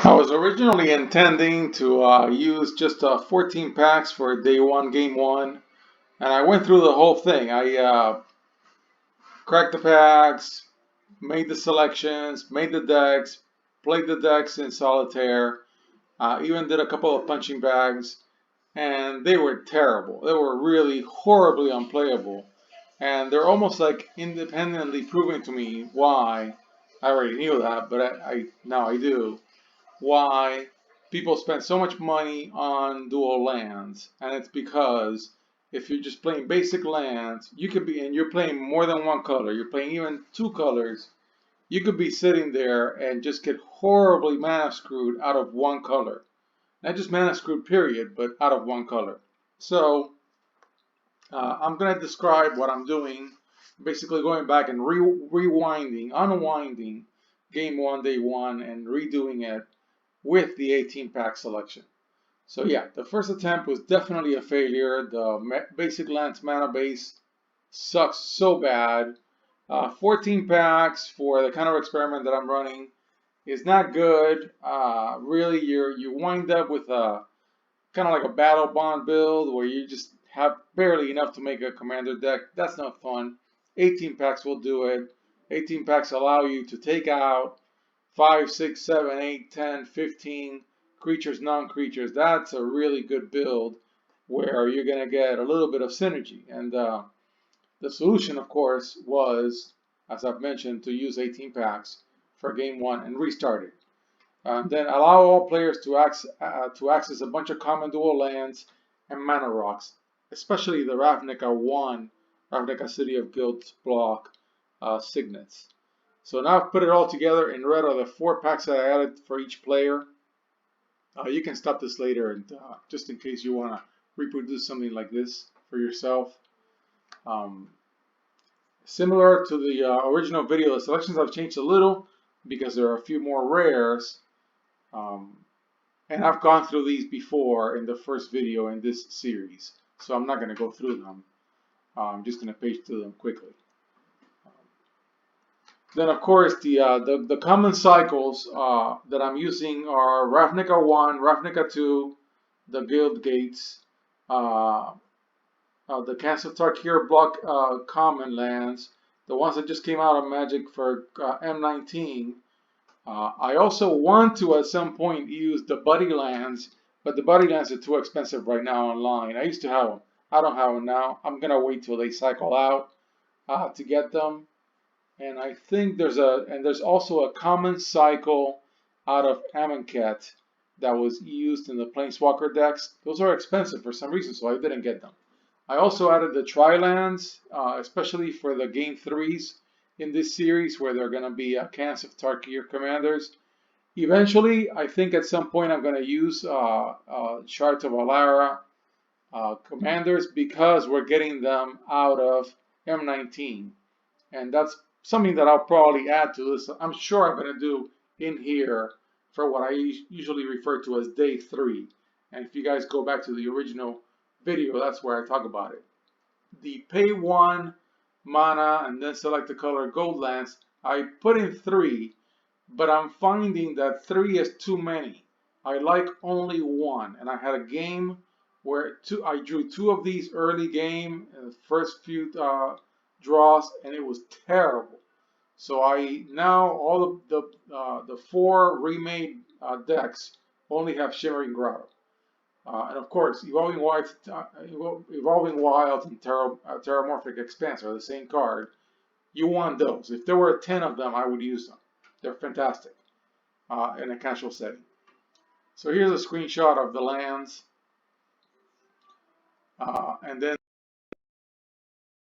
I was originally intending to use just 14 packs for day one, game one, and I went through the whole thing. I cracked the packs, made the selections, made the decks, played the decks in solitaire, even did a couple of punching bags, and they were terrible. They were really horribly unplayable, and they're almost like independently proving to me why. I already knew that, but I now I do why people spend so much money on dual lands, and it's because if you're just playing basic lands, you could be, and you're playing more than one color, you're playing even two colors, you could be sitting there and just get horribly mana screwed out of one color. Not just mana screwed, period, but out of one color. So I'm going to describe what I'm doing, basically going back and rewinding, unwinding game one, day one, and redoing it with the 18 pack selection. So yeah, the first attempt was definitely a failure. The basic lands mana base sucks so bad. 14 packs for the kind of experiment that I'm running is not good. Really, you wind up with a kind of like a battle bond build where you just have barely enough to make a commander deck. That's not fun. 18 packs will do it. 18 packs allow you to take out 5, 6, 7, 8, 10, 15 creatures, non-creatures. That's a really good build where you're going to get a little bit of synergy. And the solution, of course, was, as I've mentioned, to use 18 packs for game one and restart it. Then allow all players to access a bunch of common dual lands and mana rocks, especially the Ravnica 1, Ravnica City of Guilt block signets. So now I've put it all together. In red are the 4 packs that I added for each player. You can stop this later, and just in case you want to reproduce something like this for yourself. Similar to the original video, the selections have changed a little because there are a few more rares. And I've gone through these before in the first video in this series, so I'm not going to go through them. I'm just going to page through them quickly. Then, of course, the common cycles that I'm using are Ravnica 1, Ravnica 2, the Guild Gates, the Cast of Tarkir block common lands, the ones that just came out of Magic for M19. I also want to at some point use the buddy lands, but the buddy lands are too expensive right now online. I used to have them. I don't have them now. I'm gonna wait till they cycle out to get them. And I think there's also a common cycle out of Amonkhet that was used in the Planeswalker decks. Those are expensive for some reason, so I didn't get them. I also added the Tri-lands, especially for the Game 3s in this series, where they're going to be Cans of Tarkir commanders. Eventually, I think at some point I'm going to use Shards of Alara commanders because we're getting them out of M19. And that's something that I'll probably add to this. I'm sure I'm going to do in here for what I usually refer to as day 3. And if you guys go back to the original video, that's where I talk about it. The pay 1 mana and then select the color gold lands, I put in 3, but I'm finding that 3 is too many. I like only 1, and I had a game where I drew 2 of these early game in the first few draws, and it was terrible. So I now all of the 4 remade decks only have Shimmering Grotto. And of course, Evolving Wilds and Terramorphic Expanse are the same card. You want those. If there were 10 of them, I would use them. They're fantastic in a casual setting. So here's a screenshot of the lands. And then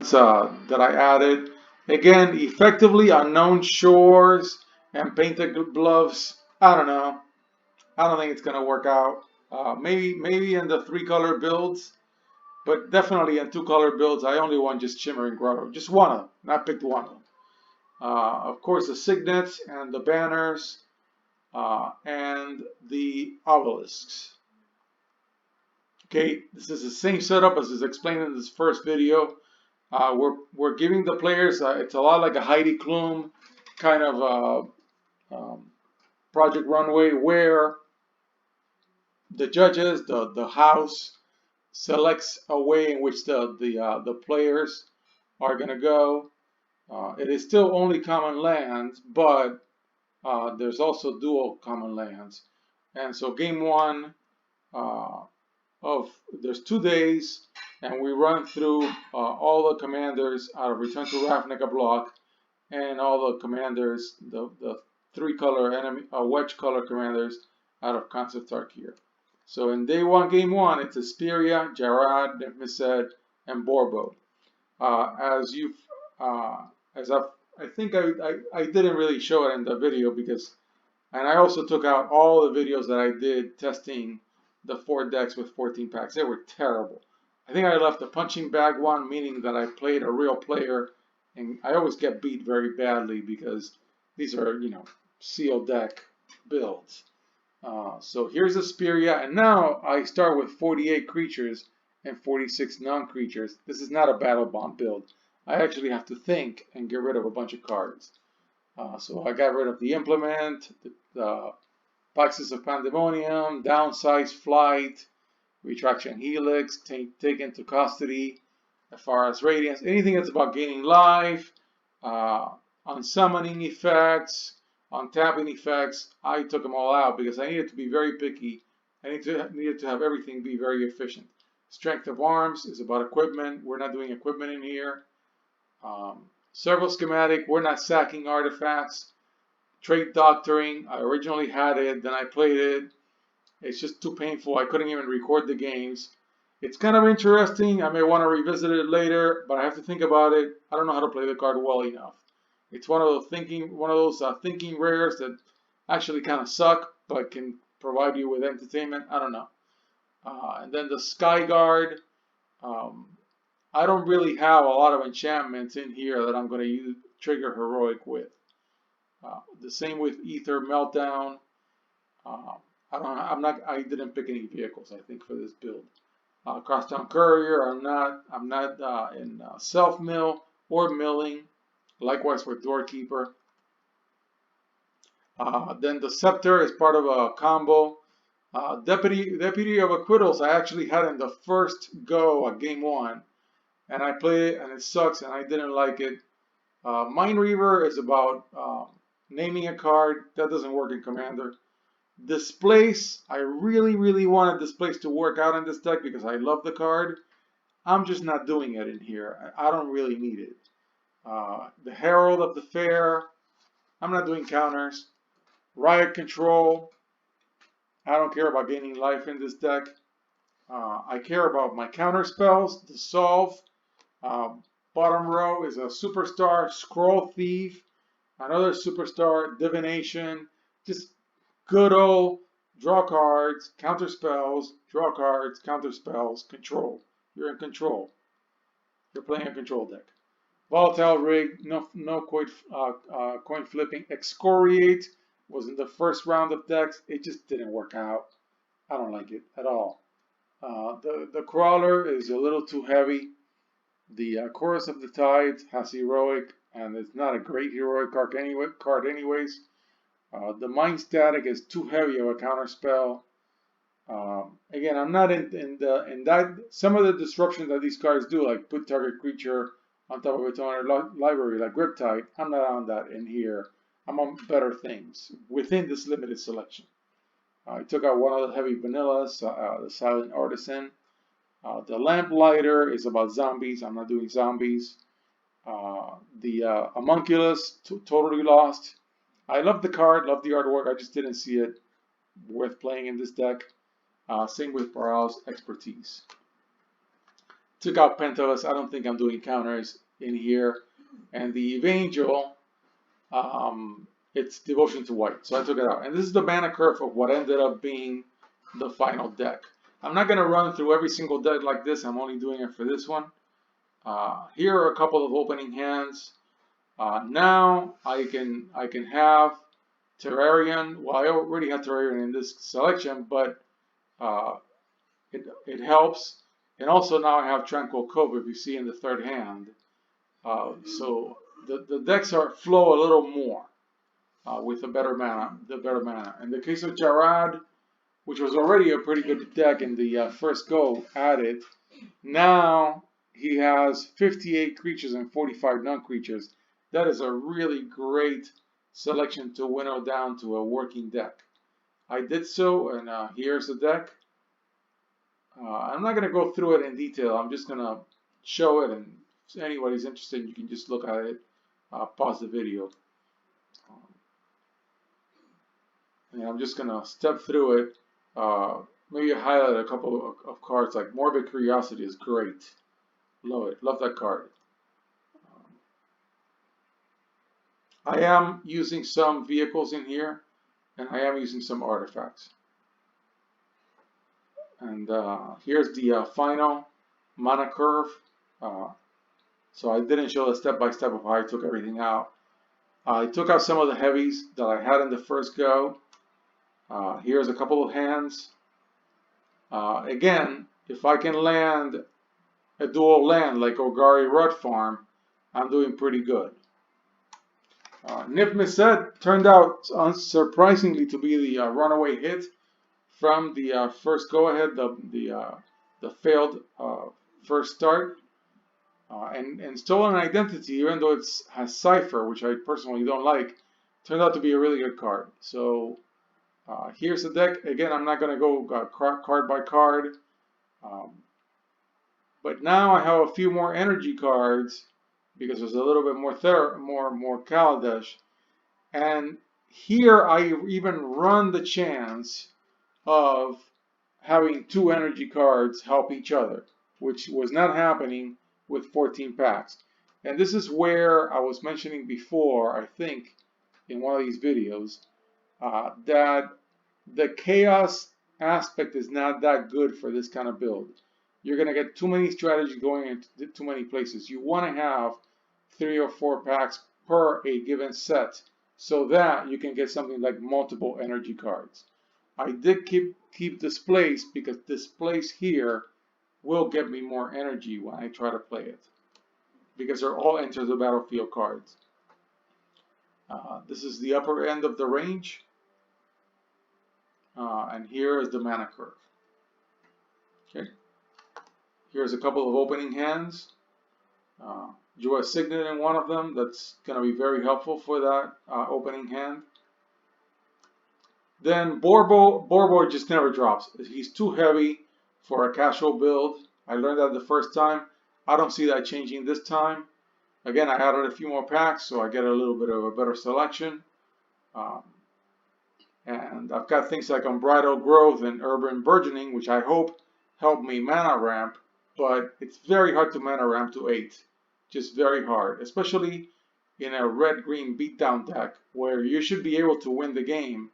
that I added. Again, effectively Unknown Shores and Painted Bluffs. I don't know. I don't think it's going to work out. Maybe in the 3-color builds, but definitely in 2-color builds. I only want just Shimmering Grotto, just one of them. Not picked one of them. Of course, the signets and the banners and the obelisks. Okay, this is the same setup as is explained in this first video. We're giving the players. It's a lot like a Heidi Klum kind of Project Runway, where the judges, the house, selects a way in which the players are going to go. It is still only common lands, but there's also dual common lands. And so game one uh, of there's 2 days, and we run through all the commanders out of Return to Ravnica block, and all the commanders, the 3-color enemy, wedge color commanders out of Concept Tarkir. So in day one, game one, it's Asperia, Jarad, Mised, and Borbo. As you've, as I think I didn't really show it in the video because, and I also took out all the videos that I did testing the 4 decks with 14 packs. They were terrible. I think I left the punching bag one, meaning that I played a real player, and I always get beat very badly because these are, sealed deck builds. So here's Asperia, and now I start with 48 creatures and 46 non-creatures. This is not a battle bond build. I actually have to think and get rid of a bunch of cards. So I got rid of the Implement, the Plexus of Pandemonium, Downsize Flight, Retraction Helix, take into custody, as far as Radiance, anything that's about gaining life, on summoning effects, on tapping effects, I took them all out because I needed to be very picky. I needed to have everything be very efficient. Strength of Arms is about equipment. We're not doing equipment in here. Servo Schematic, we're not sacking artifacts. Trait Doctoring, I originally had it, then I played it. It's just too painful. I couldn't even record the games. It's kind of interesting. I may want to revisit it later, but I have to think about it. I don't know how to play the card well enough. It's one of those thinking rares that actually kind of suck, but can provide you with entertainment. I don't know. And then the Sky Guard. I don't really have a lot of enchantments in here that I'm going to trigger heroic with. The same with Ether Meltdown. I didn't pick any vehicles, I think, for this build. Crosstown Courier, I'm not in self mill or milling. Likewise for Doorkeeper. Then the Scepter is part of a combo. Deputy of Acquittals I actually had in the first go at game one, and I played it and it sucks and I didn't like it. Mind Reaver is about naming a card. That doesn't work in Commander. Displace, I really wanted Displace to work out in this deck because I love the card. I'm just not doing it in here. I don't really need it. The Herald of the Fair, I'm not doing counters. Riot Control, I don't care about gaining life in this deck. I care about my counter spells. Dissolve, bottom row is a superstar, Scroll Thief, another superstar, Divination, just good old draw cards, counter spells, draw cards, counter spells, control. You're in control. You're playing a control deck. Volatile Rig, no coin flipping. Excoriate was in the first round of decks. It just didn't work out. I don't like it at all. The Crawler is a little too heavy. The Chorus of the Tides has heroic, and it's not a great heroic card anyways. The Mind Static is too heavy of a counter spell. Again, I'm not in that. Some of the disruption that these cards do, like put target creature on top of its owner library, like Riptide, I'm not on that in here. I'm on better things within this limited selection. I took out one of the heavy vanillas, the Silent Artisan. The Lamplighter is about zombies. I'm not doing zombies. The Homunculus, totally lost. I love the card, love the artwork. I just didn't see it worth playing in this deck. Same with Baral's Expertise. Took out Pentelis. I don't think I'm doing counters in here. And the Evangel, it's Devotion to White. So I took it out. And this is the mana curve of what ended up being the final deck. I'm not going to run through every single deck like this. I'm only doing it for this one. Here are a couple of opening hands. Now I can have Terrarion. Well, I already had Terrarion in this selection, but it helps. And also now I have Tranquil Cove, if you see in the third hand. So the decks flow a little more. with the better mana. In the case of Jarad, which was already a pretty good deck in the first go at it, now he has 58 creatures and 45 non-creatures. That is a really great selection to winnow down to a working deck. I did so, and here's the deck. I'm not going to go through it in detail. I'm just going to show it, and if anybody's interested, you can just look at it, pause the video. And I'm just going to step through it. Maybe highlight a couple of cards, like Morbid Curiosity is great. Love it. Love that card. I am using some vehicles in here, and I am using some artifacts. And here's the final mana curve. So I didn't show the step-by-step of how I took everything out. I took out some of the heavies that I had in the first go. Here's a couple of hands. Again, if I can land a dual land like Ogari Rut Farm, I'm doing pretty good. Nif Miset turned out unsurprisingly to be the runaway hit from the first go-ahead, the failed first start. And Stolen Identity, even though it has Cipher, which I personally don't like, turned out to be a really good card. So here's the deck. Again, I'm not going to go card by card. But now I have a few more energy cards because there's a little bit more Kaladesh. And here I even run the chance of having 2 energy cards help each other, which was not happening with 14 packs. And this is where I was mentioning before, I think, in one of these videos, that the chaos aspect is not that good for this kind of build. You're going to get too many strategies going into too many places. You want to have 3 or 4 packs per a given set so that you can get something like multiple energy cards. I did keep Displace because Displace here will get me more energy when I try to play it, because they're all enter the battlefield cards. This is the upper end of the range, and here is the mana curve. Okay, here's a couple of opening hands. Draw a Signet in one of them. That's going to be very helpful for that opening hand. Then Borbo just never drops. He's too heavy for a casual build. I learned that the first time. I don't see that changing this time. Again, I added a few more packs, so I get a little bit of a better selection. And I've got things like Unbridled Growth and Urban Burgeoning, which I hope help me mana ramp, but it's very hard to mana ramp to 8. Just very hard, especially in a red-green beatdown deck where you should be able to win the game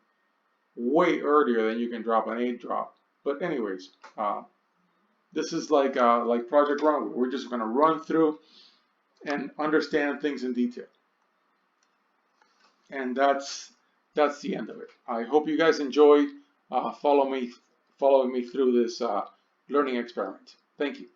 way earlier than you can drop an 8 drop. But anyways, this is like Project Run. We're just going to run through and understand things in detail. And that's the end of it. I hope you guys enjoy following me through this learning experiment. Thank you.